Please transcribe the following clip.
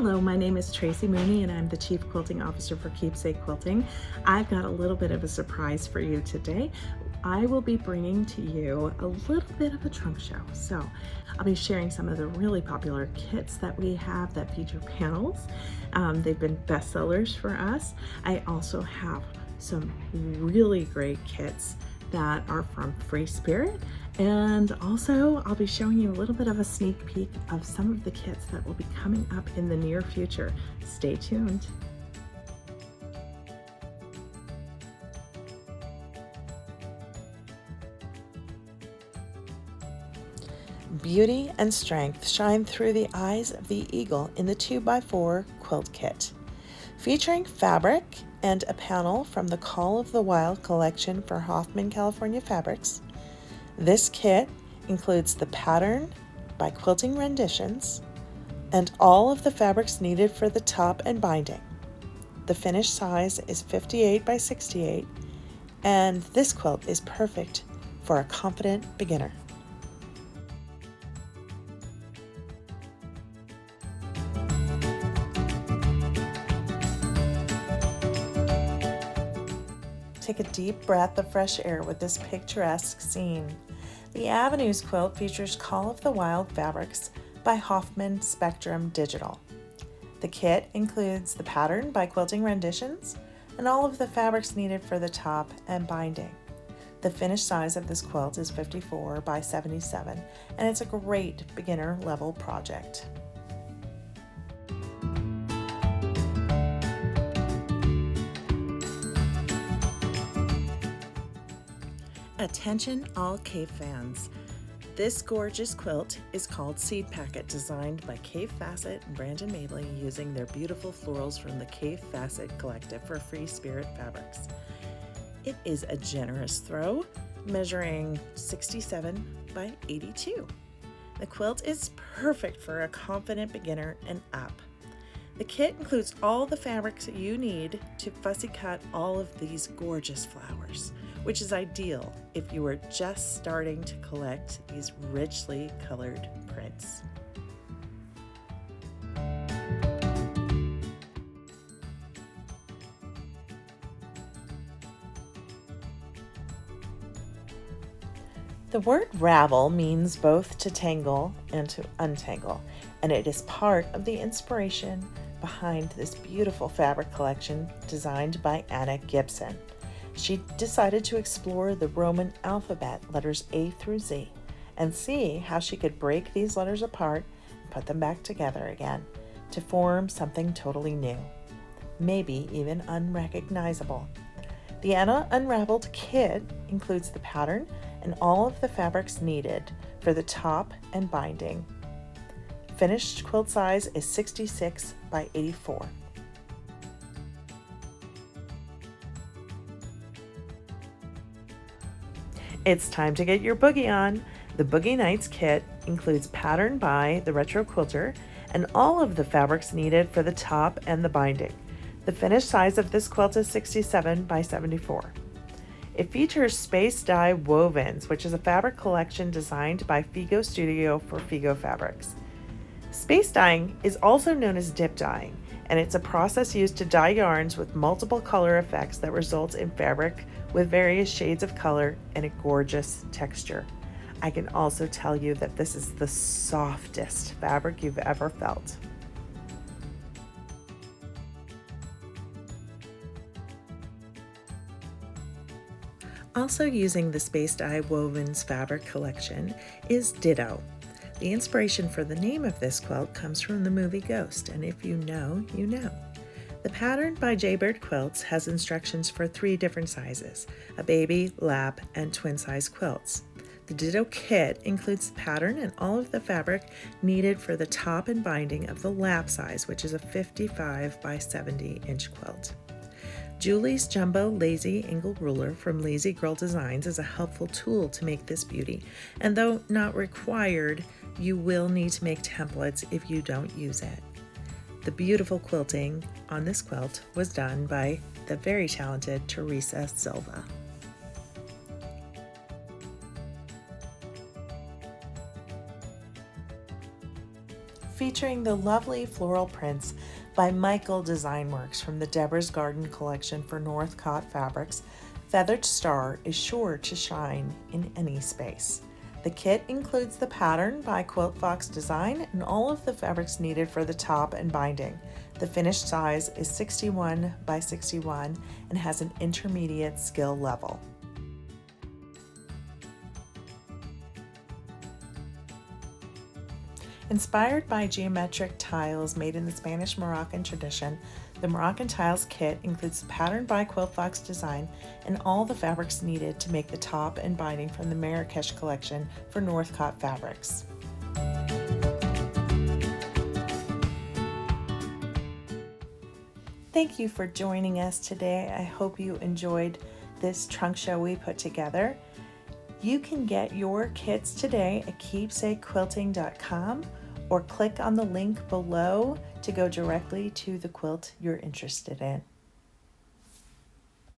Hello, my name is Tracy Mooney and I'm the Chief Quilting Officer for Keepsake Quilting. I've got a little bit of a surprise for you today. I will be bringing to you a little bit of a trunk show. So I'll be sharing some of the really popular kits that we have that feature panels. They've been bestsellers for us. I also have some really great kits that are from Free Spirit, and also I'll be showing you a little bit of a sneak peek of some of the kits that will be coming up in the near future. Stay tuned. Beauty and strength shine through the eyes of the eagle in the 2x4 quilt kit. Featuring fabric and a panel from the Call of the Wild collection for Hoffman, California Fabrics, this kit includes the pattern by Quilting Renditions and all of the fabrics needed for the top and binding. The finished size is 58 by 68, and this quilt is perfect for a confident beginner. Take a deep breath of fresh air with this picturesque scene. The Avenues quilt features Call of the Wild fabrics by Hoffman Spectrum Digital. The kit includes the pattern by Quilting Renditions and all of the fabrics needed for the top and binding. The finished size of this quilt is 54 by 77, and it's a great beginner level project. Attention all cave fans. This gorgeous quilt is called Seed Packet, designed by Cave Facet and Brandon Mabley using their beautiful florals from the Cave Facet Collective for Free Spirit Fabrics. It is a generous throw, measuring 67 by 82. The quilt is perfect for a confident beginner and up. The kit includes all the fabrics that you need to fussy cut all of these gorgeous flowers, which is ideal if you are just starting to collect these richly colored prints. The word ravel means both to tangle and to untangle, and it is part of the inspiration behind this beautiful fabric collection designed by Anna Gibson. She decided to explore the Roman alphabet, letters A through Z, and see how she could break these letters apart and put them back together again to form something totally new, maybe even unrecognizable. The Anna Unraveled kit includes the pattern and all of the fabrics needed for the top and binding. Finished quilt size is 66 by 84. It's time to get your boogie on. The Boogie Nights kit includes pattern by the Retro Quilter and all of the fabrics needed for the top and the binding. The finished size of this quilt is 67 by 74. It features Space Dye Wovens, which is a fabric collection designed by Figo Studio for Figo Fabrics. Space dyeing is also known as dip dyeing, and it's a process used to dye yarns with multiple color effects that results in fabric with various shades of color and a gorgeous texture. I can also tell you that this is the softest fabric you've ever felt. Also using the Space Dye Wovens fabric collection is Ditto. The inspiration for the name of this quilt comes from the movie Ghost, and if you know, you know. The pattern by Jaybird Quilts has instructions for 3 different sizes: a baby, lap, and twin size quilts. The Ditto kit includes the pattern and all of the fabric needed for the top and binding of the lap size, which is a 55 by 70 inch quilt. Julie's Jumbo Lazy Angle Ruler from Lazy Girl Designs is a helpful tool to make this beauty, and though not required, you will need to make templates if you don't use it. The beautiful quilting on this quilt was done by the very talented Teresa Silva. featuring the lovely floral prints by Michael Design Works from the Deborah's Garden collection for Northcott Fabrics. Feathered Star is sure to shine in any space. The kit includes the pattern by Quilt Fox Design and all of the fabrics needed for the top and binding. The finished size is 61 by 61 and has an intermediate skill level. Inspired by geometric tiles made in the Spanish Moroccan tradition, the Moroccan Tiles kit includes the pattern by Quilt Fox Design and all the fabrics needed to make the top and binding from the Marrakesh collection for Northcott Fabrics. Thank you for joining us today. I hope you enjoyed this trunk show we put together. You can get your kits today at keepsakequilting.com or click on the link below to go directly to the quilt you're interested in.